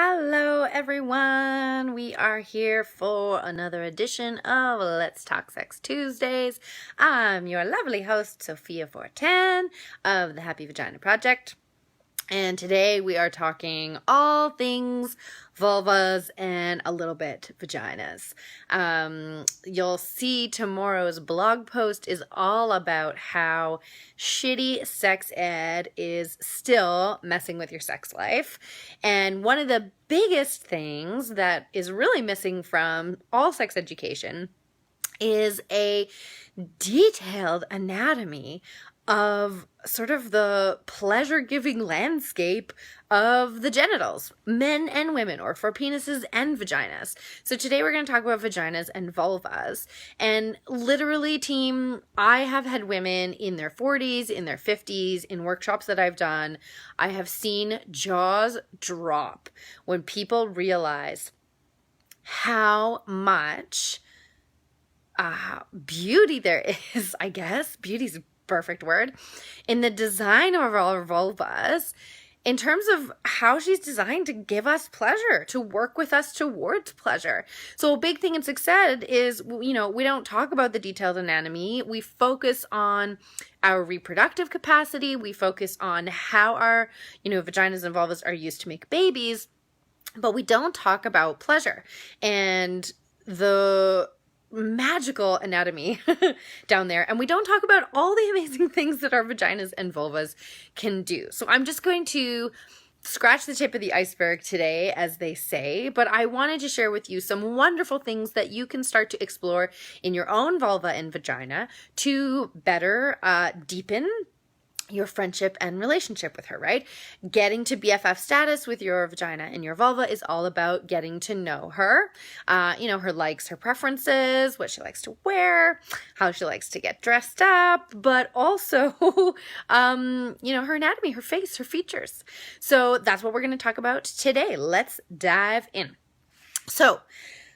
Hello everyone, we are here for another edition of Let's Talk Sex Tuesdays. I'm your lovely host, Sophia Fortin of the Happy Vagina Project. And today we are talking all things vulvas and a little bit vaginas. You'll see tomorrow's blog post is all about how shitty sex ed is still messing with your sex life. And one of the biggest things that is really missing from all sex education is a detailed anatomy of sort of the pleasure-giving landscape of the genitals, men and women, or for penises and vaginas. So today we're going to talk about vaginas and vulvas. And literally, team, I have had women in their 40s, in their 50s, in workshops that I've done. I have seen jaws drop when people realize how much beauty there is, I guess. Beauty's a perfect word. In the design of our vulvas, in terms of how she's designed to give us pleasure, to work with us towards pleasure. So a big thing in sex ed is, we don't talk about the detailed anatomy. We focus on our reproductive capacity. We focus on how our, vaginas and vulvas are used to make babies, but we don't talk about pleasure and the magical anatomy down there. And we don't talk about all the amazing things that our vaginas and vulvas can do. So I'm just going to scratch the tip of the iceberg today, as they say, but I wanted to share with you some wonderful things that you can start to explore in your own vulva and vagina to better deepen your friendship and relationship with her, right? Getting to BFF status with your vagina and your vulva is all about getting to know her, her likes, her preferences, what she likes to wear, how she likes to get dressed up, but also, her anatomy, her face, her features. So that's what we're going to talk about today. Let's dive in. So,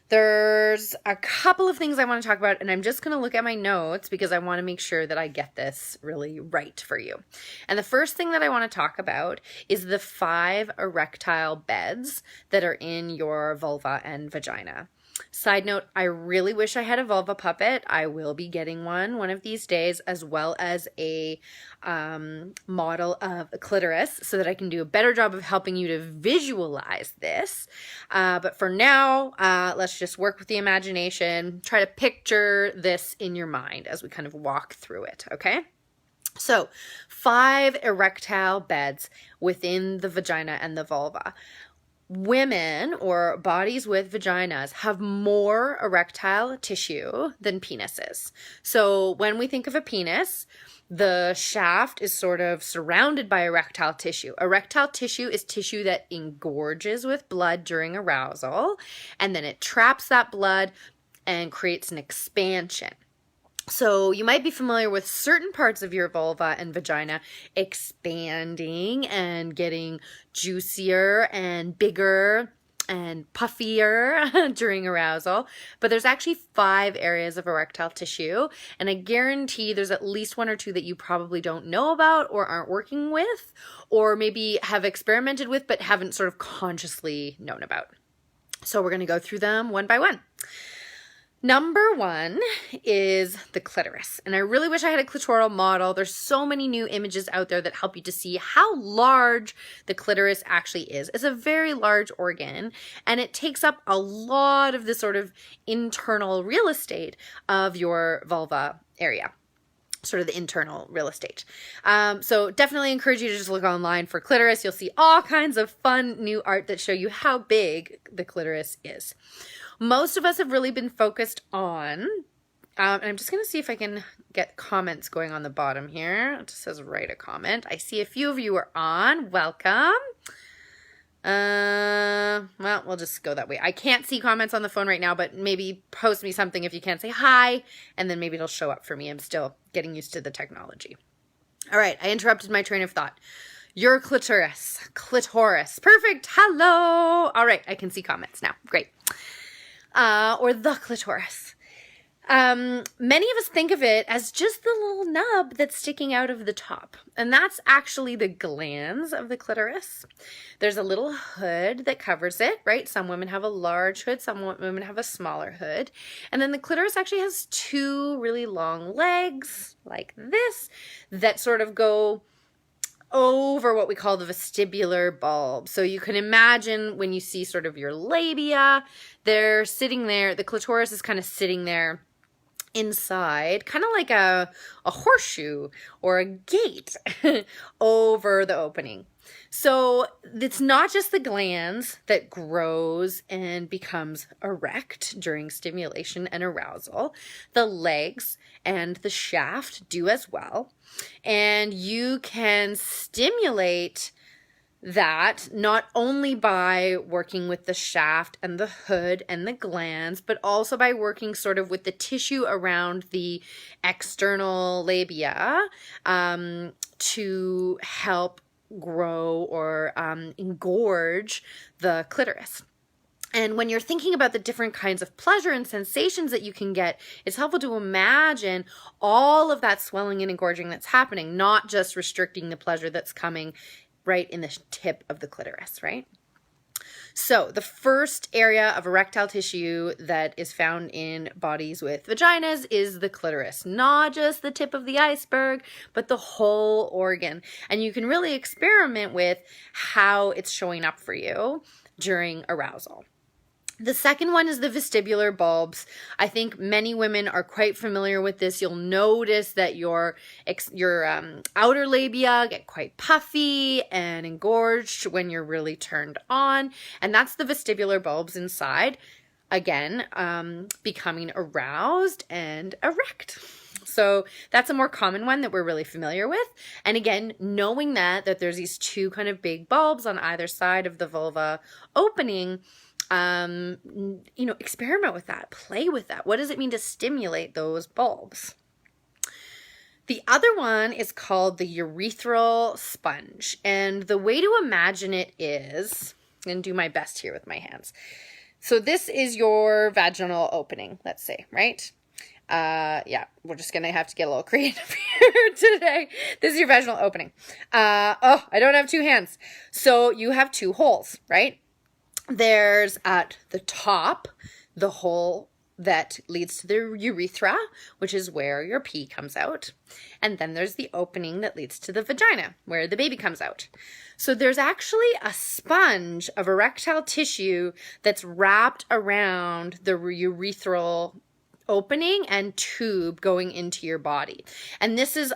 there's a couple of things I want to talk about, and I'm just going to look at my notes because I want to make sure that I get this really right for you. And the first thing that I want to talk about is the 5 erectile beds that are in your vulva and vagina. Side note, I really wish I had a vulva puppet. I will be getting one of these days, as well as a model of a clitoris so that I can do a better job of helping you to visualize this. But for now, let's just work with the imagination. Try to picture this in your mind as we kind of walk through it, okay? So 5 erectile beds within the vagina and the vulva. Women, or bodies with vaginas, have more erectile tissue than penises. So when we think of a penis, the shaft is sort of surrounded by erectile tissue. Erectile tissue is tissue that engorges with blood during arousal, and then it traps that blood and creates an expansion. So you might be familiar with certain parts of your vulva and vagina expanding and getting juicier and bigger and puffier during arousal, but there's actually 5 areas of erectile tissue, and I guarantee there's at least 1 or 2 that you probably don't know about or aren't working with, or maybe have experimented with but haven't sort of consciously known about. So we're going to go through them one by one. Number 1 is the clitoris. And I really wish I had a clitoral model. There's so many new images out there that help you to see how large the clitoris actually is. It's a very large organ, and it takes up a lot of the sort of internal real estate of your vulva area. Sort of the internal real estate. So definitely encourage you to just look online for clitoris. You'll see all kinds of fun new art that show you how big the clitoris is. Most of us have really been focused on, and I'm just going to see if I can get comments going on the bottom here. It just says write a comment. I see a few of you are on. Welcome. Well, we'll just go that way. I can't see comments on the phone right now, but maybe post me something if you can't say hi, and then maybe it'll show up for me. I'm still getting used to the technology. All right, I interrupted my train of thought. Your clitoris. Perfect. Hello. All right, I can see comments now. Great. Or the clitoris. Many of us think of it as just the little nub that's sticking out of the top, and that's actually the glands of the clitoris. There's a little hood that covers it, right? Some women have a large hood, some women have a smaller hood. And then the clitoris actually has two really long legs, like this, that sort of go over what we call the vestibular bulb. So you can imagine when you see sort of your labia, they're sitting there, the clitoris is kind of sitting there inside, kind of like a horseshoe or a gate over the opening. So it's not just the glands that grows and becomes erect during stimulation and arousal. The legs and the shaft do as well. And you can stimulate that not only by working with the shaft and the hood and the glands, but also by working sort of with the tissue around the external labia to help grow or engorge the clitoris. And when you're thinking about the different kinds of pleasure and sensations that you can get, it's helpful to imagine all of that swelling and engorging that's happening, not just restricting the pleasure that's coming right in the tip of the clitoris, right? So the first area of erectile tissue that is found in bodies with vaginas is the clitoris. Not just the tip of the iceberg, but the whole organ. And you can really experiment with how it's showing up for you during arousal. The second one is the vestibular bulbs. I think many women are quite familiar with this. You'll notice that your outer labia get quite puffy and engorged when you're really turned on. And that's the vestibular bulbs inside, again, becoming aroused and erect. So that's a more common one that we're really familiar with. And again, knowing that there's these two kind of big bulbs on either side of the vulva opening, experiment with that, play with that. What does it mean to stimulate those bulbs? The other one is called the urethral sponge. And the way to imagine it is, I'm going to do my best here with my hands. So this is your vaginal opening, let's say, right? We're just going to have to get a little creative here today. This is your vaginal opening. I don't have two hands. So you have two holes, right? There's at the top, the hole that leads to the urethra, which is where your pee comes out. And then there's the opening that leads to the vagina, where the baby comes out. So there's actually a sponge of erectile tissue that's wrapped around the urethral opening and tube going into your body. And this is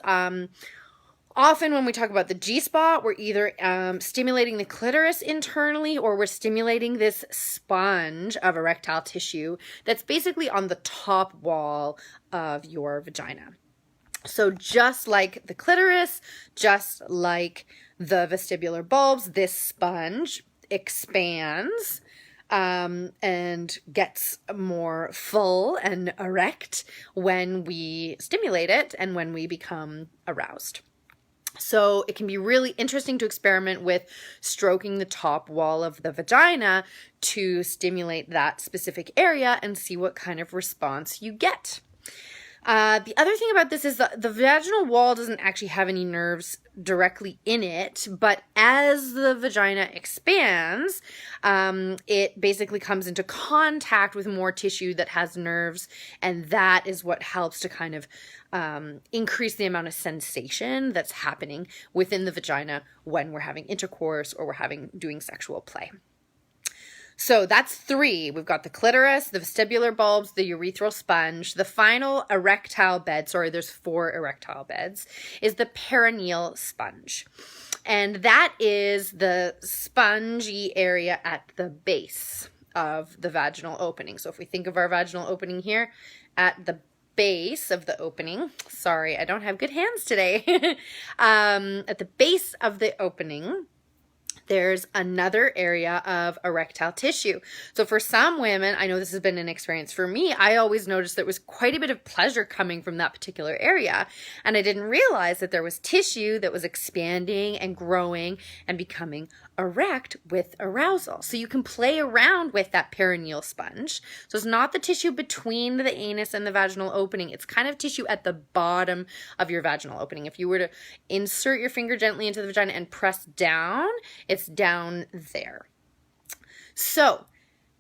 often when we talk about the G-spot, we're either stimulating the clitoris internally or we're stimulating this sponge of erectile tissue that's basically on the top wall of your vagina. So just like the clitoris, just like the vestibular bulbs, this sponge expands and gets more full and erect when we stimulate it and when we become aroused. So it can be really interesting to experiment with stroking the top wall of the vagina to stimulate that specific area and see what kind of response you get. The other thing about this is the vaginal wall doesn't actually have any nerves directly in it, but as the vagina expands, it basically comes into contact with more tissue that has nerves, and that is what helps to kind of increase the amount of sensation that's happening within the vagina when we're having intercourse or we're doing sexual play. So that's three. We've got the clitoris, the vestibular bulbs, the urethral sponge. The final erectile bed, there's 4 erectile beds, is the perineal sponge. And that is the spongy area at the base of the vaginal opening. So if we think of our vaginal opening here, at the base of the opening, sorry, I don't have good hands today. At the base of the opening, there's another area of erectile tissue. So for some women, I know this has been an experience for me, I always noticed there was quite a bit of pleasure coming from that particular area. And I didn't realize that there was tissue that was expanding and growing and becoming erect with arousal. So you can play around with that perineal sponge. So it's not the tissue between the anus and the vaginal opening. It's kind of tissue at the bottom of your vaginal opening. If you were to insert your finger gently into the vagina and press down, it's down there. So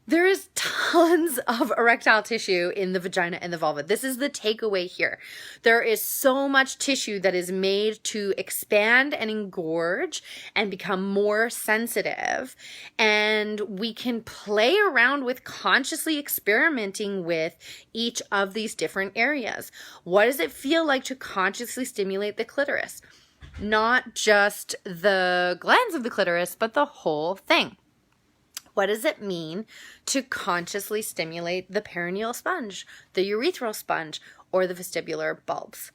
there is tons of erectile tissue in the vagina and the vulva. This is the takeaway here. There is so much tissue that is made to expand and engorge and become more sensitive. And we can play around with consciously experimenting with each of these different areas. What does it feel like to consciously stimulate the clitoris? Not just the glands of the clitoris, but the whole thing. What does it mean to consciously stimulate the perineal sponge, the urethral sponge, or the vestibular bulbs?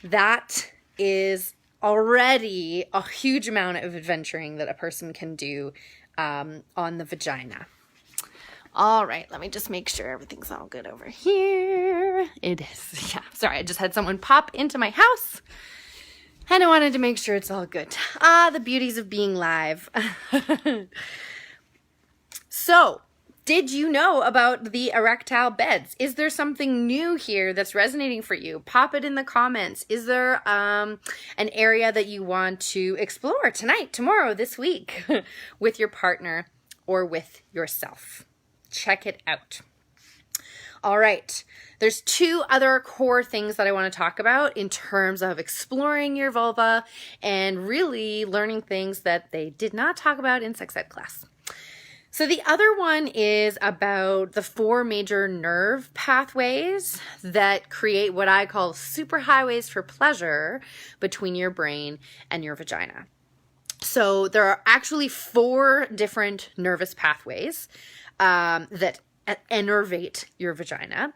That is already a huge amount of adventuring that a person can do on the vagina. All right, let me just make sure everything's all good over here. It is, yeah. Sorry, I just had someone pop into my house, and I wanted to make sure it's all good. The beauties of being live. So, did you know about the erectile beds? Is there something new here that's resonating for you? Pop it in the comments. Is there an area that you want to explore tonight, tomorrow, this week with your partner or with yourself? Check it out. All right, there's two other core things that I want to talk about in terms of exploring your vulva and really learning things that they did not talk about in sex ed class. So the other one is about the 4 major nerve pathways that create what I call superhighways for pleasure between your brain and your vagina. So there are actually 4 different nervous pathways that innervate your vagina.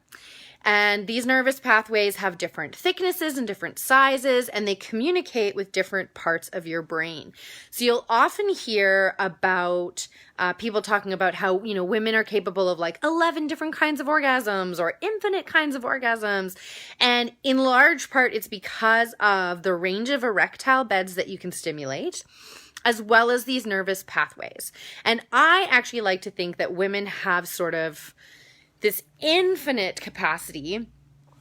And these nervous pathways have different thicknesses and different sizes, and they communicate with different parts of your brain. So you'll often hear about people talking about how, you know, women are capable of like 11 different kinds of orgasms or infinite kinds of orgasms. And in large part, it's because of the range of erectile beds that you can stimulate, as well as these nervous pathways. And I actually like to think that women have sort of this infinite capacity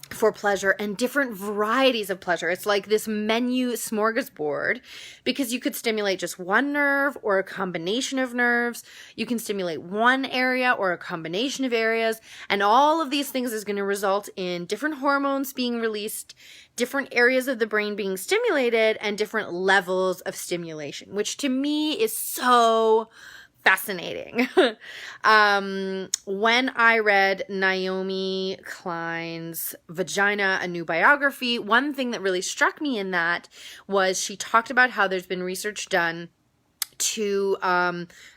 for pleasure and different varieties of pleasure. It's like this menu smorgasbord because you could stimulate just one nerve or a combination of nerves. You can stimulate one area or a combination of areas. And all of these things is going to result in different hormones being released, different areas of the brain being stimulated, and different levels of stimulation, which to me is so fascinating. When I read Naomi Klein's Vagina, A New Biography, one thing that really struck me in that was she talked about how there's been research done to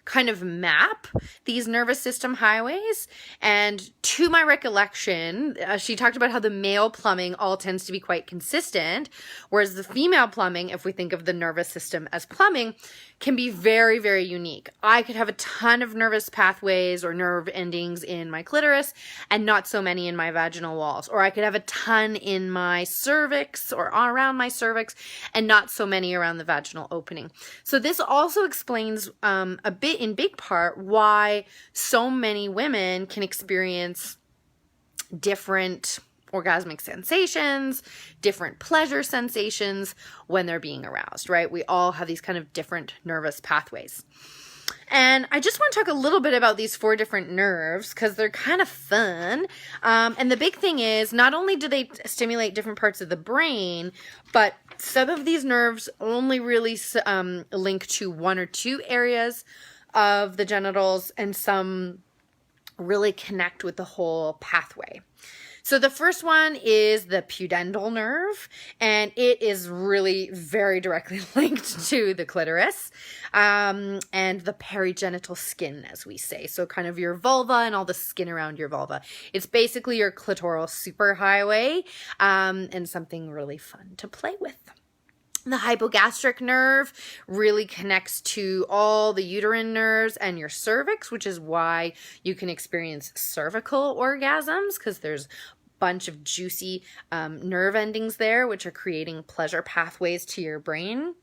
kind of map these nervous system highways. And to my recollection, she talked about how the male plumbing all tends to be quite consistent, whereas the female plumbing, if we think of the nervous system as plumbing, can be very, very unique. I could have a ton of nervous pathways or nerve endings in my clitoris and not so many in my vaginal walls. Or I could have a ton in my cervix or around my cervix and not so many around the vaginal opening. So this also explains a bit, in big part, why so many women can experience different orgasmic sensations, different pleasure sensations when they're being aroused, right? We all have these kind of different nervous pathways. And I just want to talk a little bit about these 4 different nerves because they're kind of fun. And the big thing is not only do they stimulate different parts of the brain, but some of these nerves only really link to 1 or 2 areas of the genitals, and some really connect with the whole pathway. So the first one is the pudendal nerve, and it is really very directly linked to the clitoris and the perigenital skin, as we say. So kind of your vulva and all the skin around your vulva. It's basically your clitoral superhighway and something really fun to play with. The hypogastric nerve really connects to all the uterine nerves and your cervix, which is why you can experience cervical orgasms, because there's a bunch of juicy nerve endings there, which are creating pleasure pathways to your brain.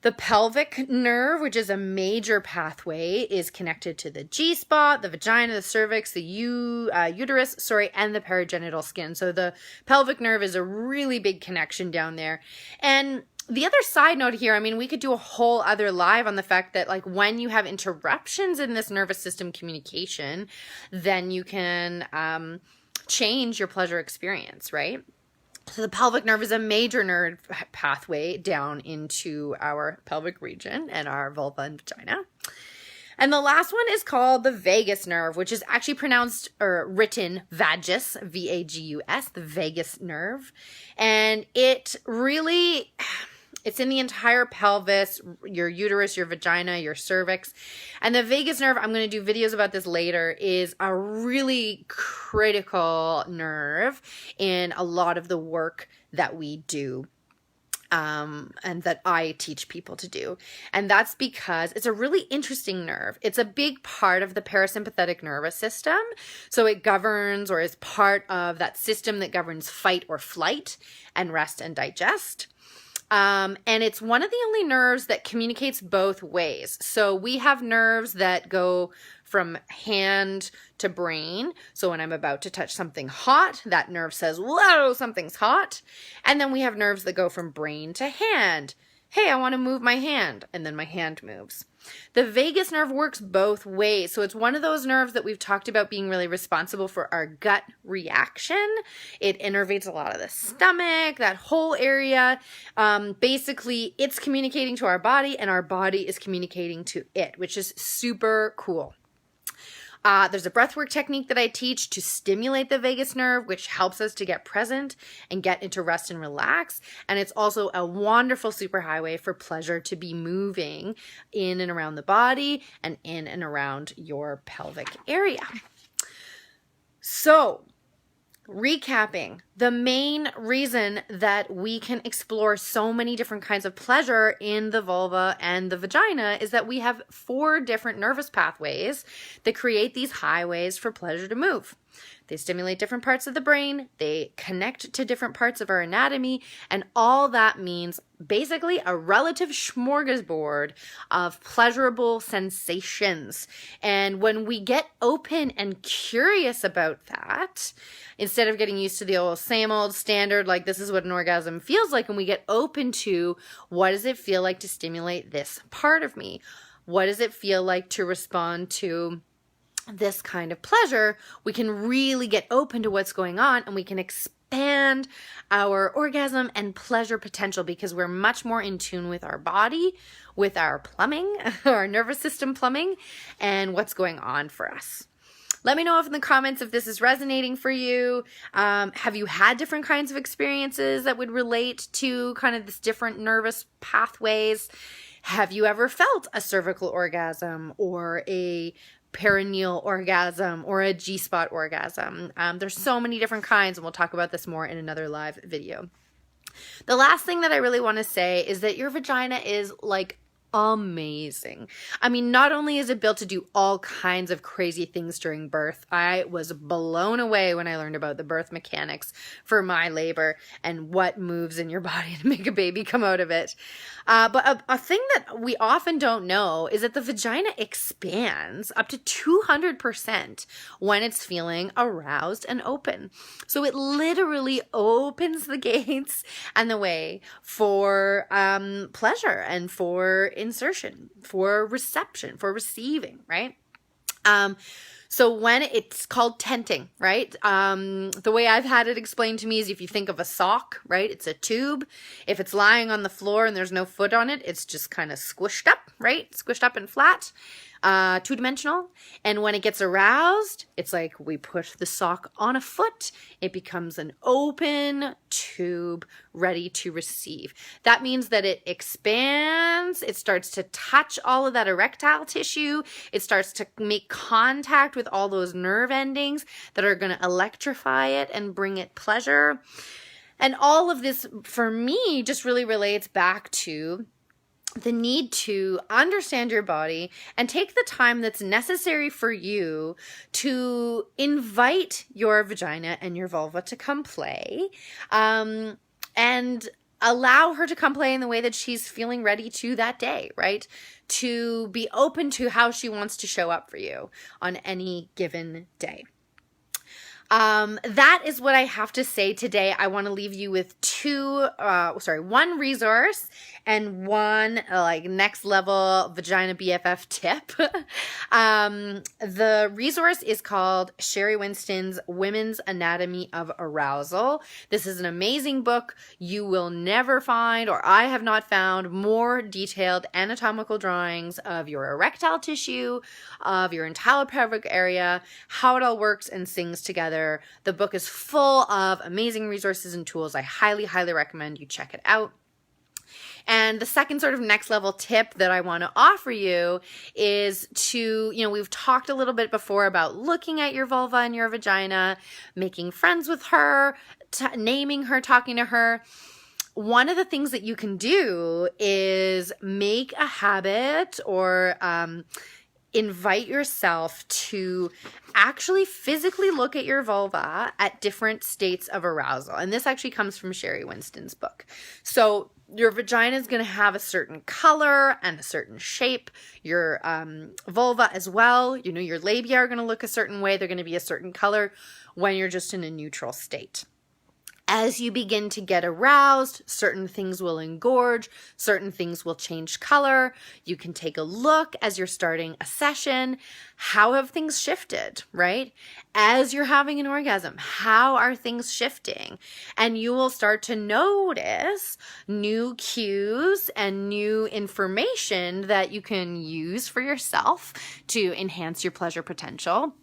The pelvic nerve, which is a major pathway, is connected to the G-spot, the vagina, the cervix, the uterus, and the perigenital skin. So the pelvic nerve is a really big connection down there. And the other side note here, I mean, we could do a whole other live on the fact that, like, when you have interruptions in this nervous system communication, then you can change your pleasure experience, right? So the pelvic nerve is a major nerve pathway down into our pelvic region and our vulva and vagina. And the last one is called the vagus nerve, which is actually pronounced or written vagus, V-A-G-U-S, the vagus nerve. And it really... it's in the entire pelvis, your uterus, your vagina, your cervix. And the vagus nerve, I'm going to do videos about this later, is a really critical nerve in a lot of the work that we do. And that I teach people to do. And that's because it's a really interesting nerve. It's a big part of the parasympathetic nervous system. So it governs, or is part of that system that governs fight or flight and rest and digest. And it's one of the only nerves that communicates both ways. So we have nerves that go from hand to brain. So when I'm about to touch something hot, that nerve says, whoa, something's hot. And then we have nerves that go from brain to hand. Hey, I want to move my hand. And then my hand moves. The vagus nerve works both ways. So it's one of those nerves that we've talked about being really responsible for our gut reaction. It innervates a lot of the stomach, that whole area. Basically, it's communicating to our body and our body is communicating to it, which is super cool. There's a breathwork technique that I teach to stimulate the vagus nerve, which helps us to get present and get into rest and relax. And it's also a wonderful superhighway for pleasure to be moving in and around the body and in and around your pelvic area. So, recapping, the main reason that we can explore so many different kinds of pleasure in the vulva and the vagina is that we have 4 different nervous pathways that create these highways for pleasure to move. They stimulate different parts of the brain, they connect to different parts of our anatomy, and all that means basically a relative smorgasbord of pleasurable sensations. And when we get open and curious about that, instead of getting used to the same old standard, like this is what an orgasm feels like, and we get open to what does it feel like to stimulate this part of me? What does it feel like to respond to this kind of pleasure? We can really get open to what's going on and we can expand our orgasm and pleasure potential because we're much more in tune with our body, with our plumbing, our nervous system plumbing, and what's going on for us. Let me know in the comments if this is resonating for you. Have you had different kinds of experiences that would relate to kind of this different nervous pathways? Have you ever felt a cervical orgasm or a perineal orgasm or a G-spot orgasm? There's so many different kinds, and we'll talk about this more in another live video. The last thing that I really want to say is that your vagina is like amazing. I mean, not only is it built to do all kinds of crazy things during birth, I was blown away when I learned about the birth mechanics for my labor and what moves in your body to make a baby come out of it. But a thing that we often don't know is that the vagina expands up to 200% when it's feeling aroused and open. So it literally opens the gates and the way for pleasure and for insertion, for reception, for receiving, right? So when it's called tenting, right? The way I've had it explained to me is if you think of a sock, right? It's a tube. If it's lying on the floor and there's no foot on it, it's just kind of squished up, right? Squished up and flat. 2-dimensional. And when it gets aroused, it's like we push the sock on a foot. It becomes an open tube ready to receive. That means that it expands. It starts to touch all of that erectile tissue. It starts to make contact with all those nerve endings that are going to electrify it and bring it pleasure. And all of this, for me, just really relates back to the need to understand your body and take the time that's necessary for you to invite your vagina and your vulva to come play, and allow her to come play in the way that she's feeling ready to that day, right? To be open to how she wants to show up for you on any given day. That is what I have to say today. I want to leave you with one resource and one next level vagina BFF tip. The resource is called Sherry Winston's Women's Anatomy of Arousal. This is an amazing book. You will never find, or I have not found, more detailed anatomical drawings of your erectile tissue, of your enteropelvic area, how it all works and sings together. The book is full of amazing resources and tools. I highly, highly recommend you check it out. And the second sort of next level tip that I want to offer you is to, we've talked a little bit before about looking at your vulva and your vagina, making friends with her, naming her, talking to her. One of the things that you can do is make a habit or invite yourself to actually physically look at your vulva at different states of arousal. And this actually comes from Sherry Winston's book. So your vagina is going to have a certain color and a certain shape. Your vulva as well. Your labia are going to look a certain way. They're going to be a certain color when you're just in a neutral state. As you begin to get aroused, certain things will engorge, certain things will change color. You can take a look as you're starting a session. How have things shifted, right? As you're having an orgasm, how are things shifting? And you will start to notice new cues and new information that you can use for yourself to enhance your pleasure potential,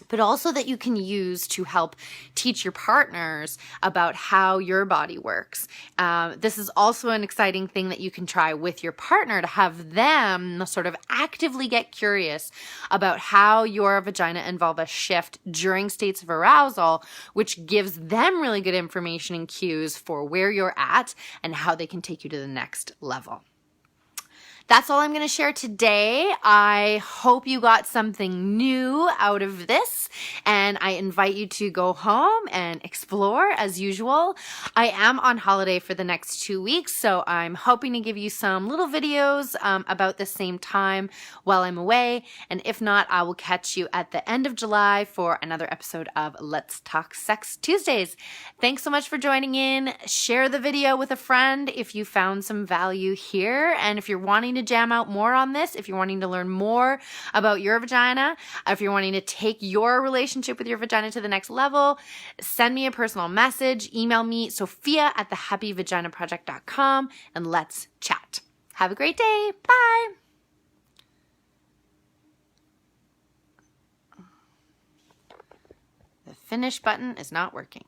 but also that you can use to help teach your partners about how your body works. This is also an exciting thing that you can try with your partner, to have them sort of actively get curious about how your vagina and vulva shift during states of arousal, which gives them really good information and cues for where you're at and how they can take you to the next level. That's all I'm going to share today. I hope you got something new out of this, and I invite you to go home and explore as usual. I am on holiday for the next 2 weeks, so I'm hoping to give you some little videos about the same time while I'm away, and if not, I will catch you at the end of July for another episode of Let's Talk Sex Tuesdays. Thanks so much for joining in. Share the video with a friend if you found some value here, and if you're wanting to jam out more on this, if you're wanting to learn more about your vagina, if you're wanting to take your relationship with your vagina to the next level, send me a personal message, email me, sophia@thehappyvaginaproject.com, and let's chat. Have a great day. Bye. The finish button is not working.